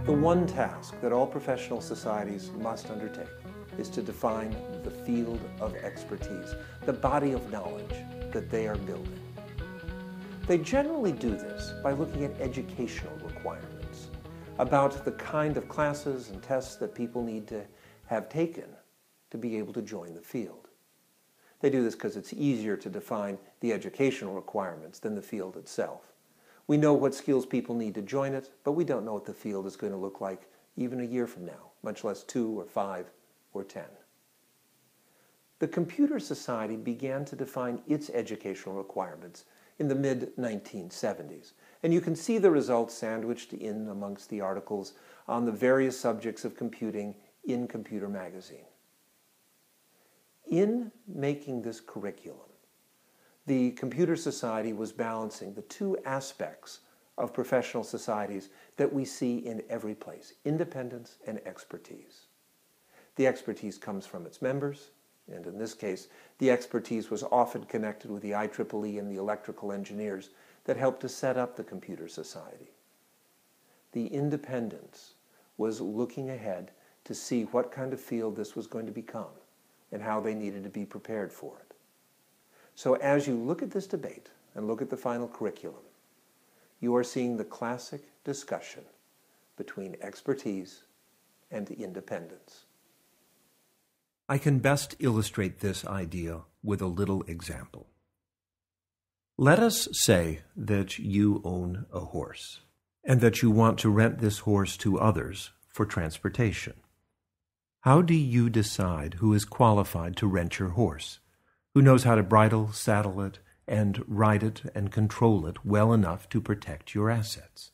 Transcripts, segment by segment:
The one task that all professional societies must undertake is to define the field of expertise, the body of knowledge that they are building. They generally do this by looking at educational requirements about the kind of classes and tests that people need to have taken to be able to join the field. They do this because it's easier to define the educational requirements than the field itself. We know what skills people need to join it, but we don't know what the field is going to look like even a year from now, much less 2 or 5 or 10. The Computer Society began to define its educational requirements in the mid-1970s, and you can see the results sandwiched in amongst the articles on the various subjects of computing in Computer Magazine. In making this curriculum, the Computer Society was balancing the two aspects of professional societies that we see in every place: independence and expertise. The expertise comes from its members, and in this case, the expertise was often connected with the IEEE and the electrical engineers that helped to set up the Computer Society. The independence was looking ahead to see what kind of field this was going to become and how they needed to be prepared for it. So as you look at this debate and look at the final curriculum, you are seeing the classic discussion between expertise and independence. I can best illustrate this idea with a little example. Let us say that you own a horse and that you want to rent this horse to others for transportation. How do you decide who is qualified to rent your horse? Who knows how to bridle, saddle it, and ride it and control it well enough to protect your assets?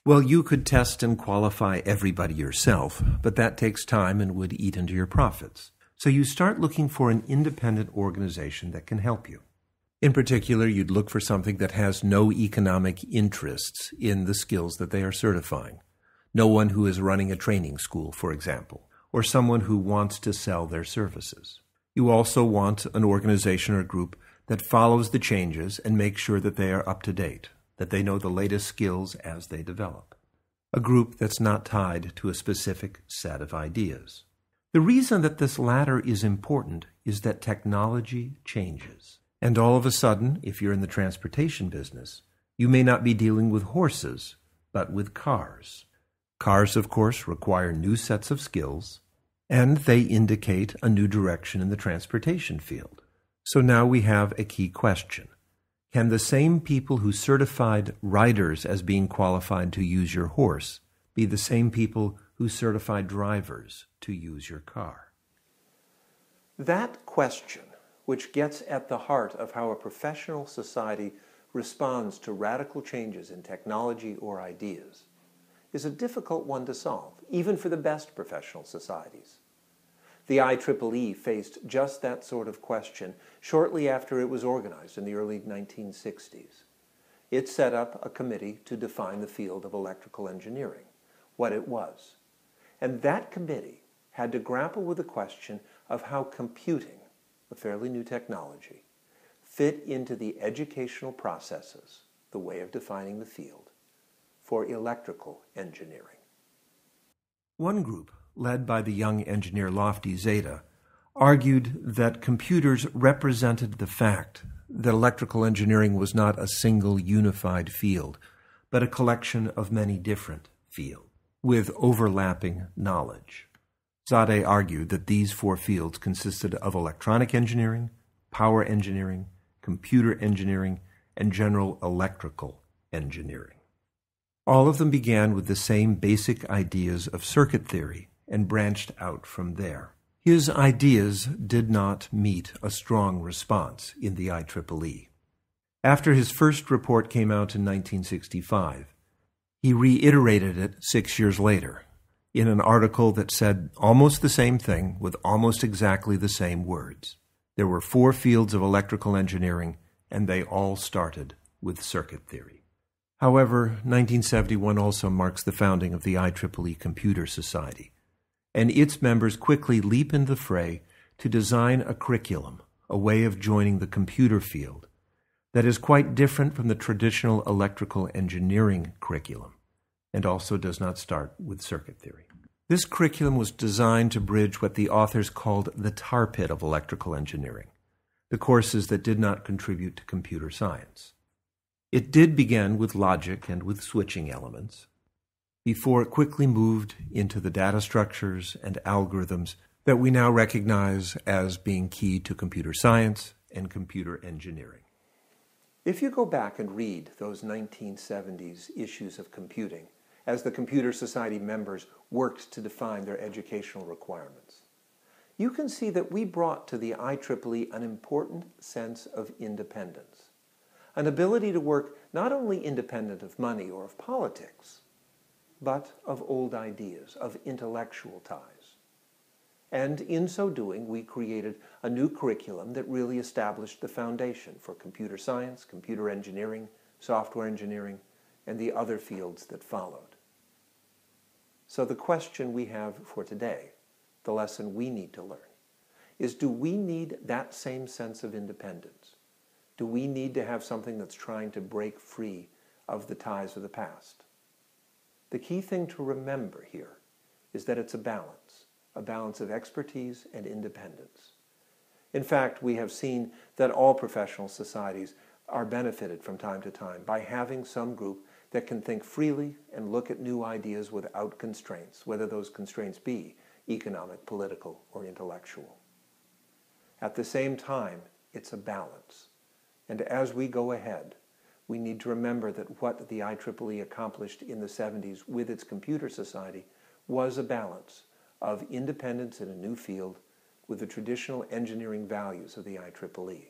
Well, you could test and qualify everybody yourself, but that takes time and would eat into your profits. So you start looking for an independent organization that can help you. In particular, you'd look for something that has no economic interests in the skills that they are certifying. No one who is running a training school, for example, or someone who wants to sell their services. You also want an organization or group that follows the changes and makes sure that they are up to date, that they know the latest skills as they develop. A group that's not tied to a specific set of ideas. The reason that this latter is important is that technology changes. And all of a sudden, if you're in the transportation business, you may not be dealing with horses, but with cars. Cars, of course, require new sets of skills, and they indicate a new direction in the transportation field. So now we have a key question. Can the same people who certified riders as being qualified to use your horse be the same people who certified drivers to use your car? That question, which gets at the heart of how a professional society responds to radical changes in technology or ideas, is a difficult one to solve, even for the best professional societies. The IEEE faced just that sort of question shortly after it was organized in the early 1960s. It set up a committee to define the field of electrical engineering, what it was. And that committee had to grapple with the question of how computing, a fairly new technology, fit into the educational processes, the way of defining the field, for electrical engineering. One group, led by the young engineer Lofty Zeta, argued that computers represented the fact that electrical engineering was not a single unified field, but a collection of many different fields with overlapping knowledge. Zade argued that these 4 fields consisted of electronic engineering, power engineering, computer engineering, and general electrical engineering. All of them began with the same basic ideas of circuit theory and branched out from there. His ideas did not meet a strong response in the IEEE. After his first report came out in 1965, he reiterated it 6 years later in an article that said almost the same thing with almost exactly the same words. There were 4 fields of electrical engineering, and they all started with circuit theory. However, 1971 also marks the founding of the IEEE Computer Society, and its members quickly leap into the fray to design a curriculum, a way of joining the computer field that is quite different from the traditional electrical engineering curriculum, and also does not start with circuit theory. This curriculum was designed to bridge what the authors called the tar pit of electrical engineering, the courses that did not contribute to computer science. It did begin with logic and with switching elements, before it quickly moved into the data structures and algorithms that we now recognize as being key to computer science and computer engineering. If you go back and read those 1970s issues of computing, as the Computer Society members worked to define their educational requirements, you can see that we brought to the IEEE an important sense of independence, an ability to work not only independent of money or of politics, but of old ideas, of intellectual ties. And in so doing, we created a new curriculum that really established the foundation for computer science, computer engineering, software engineering, and the other fields that followed. So the question we have for today, the lesson we need to learn, is do we need that same sense of independence? Do we need to have something that's trying to break free of the ties of the past? The key thing to remember here is that it's a balance of expertise and independence. In fact, we have seen that all professional societies are benefited from time to time by having some group that can think freely and look at new ideas without constraints, whether those constraints be economic, political, or intellectual. At the same time, it's a balance. And as we go ahead, we need to remember that what the IEEE accomplished in the 70s with its Computer Society was a balance of independence in a new field with the traditional engineering values of the IEEE.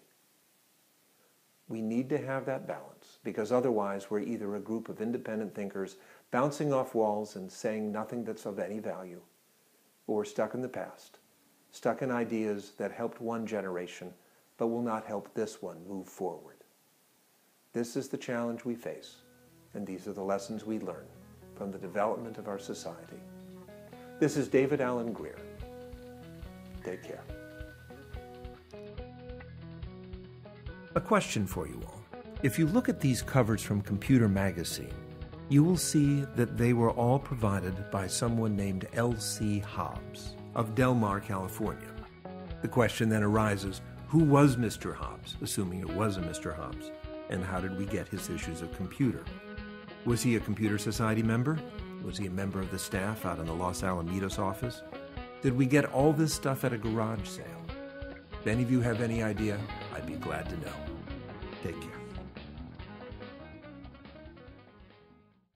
We need to have that balance, because otherwise we're either a group of independent thinkers bouncing off walls and saying nothing that's of any value, or we're stuck in the past, stuck in ideas that helped one generation but will not help this one move forward. This is the challenge we face, and these are the lessons we learn from the development of our society. This is David Allen Greer. Take care. A question for you all. If you look at these covers from Computer Magazine, you will see that they were all provided by someone named L.C. Hobbs of Del Mar, California. The question then arises, who was Mr. Hobbs, assuming it was a Mr. Hobbs, and how did we get his issues of computer? Was he a Computer Society member? Was he a member of the staff out in the Los Alamitos office? Did we get all this stuff at a garage sale? If any of you have any idea, I'd be glad to know. Take care.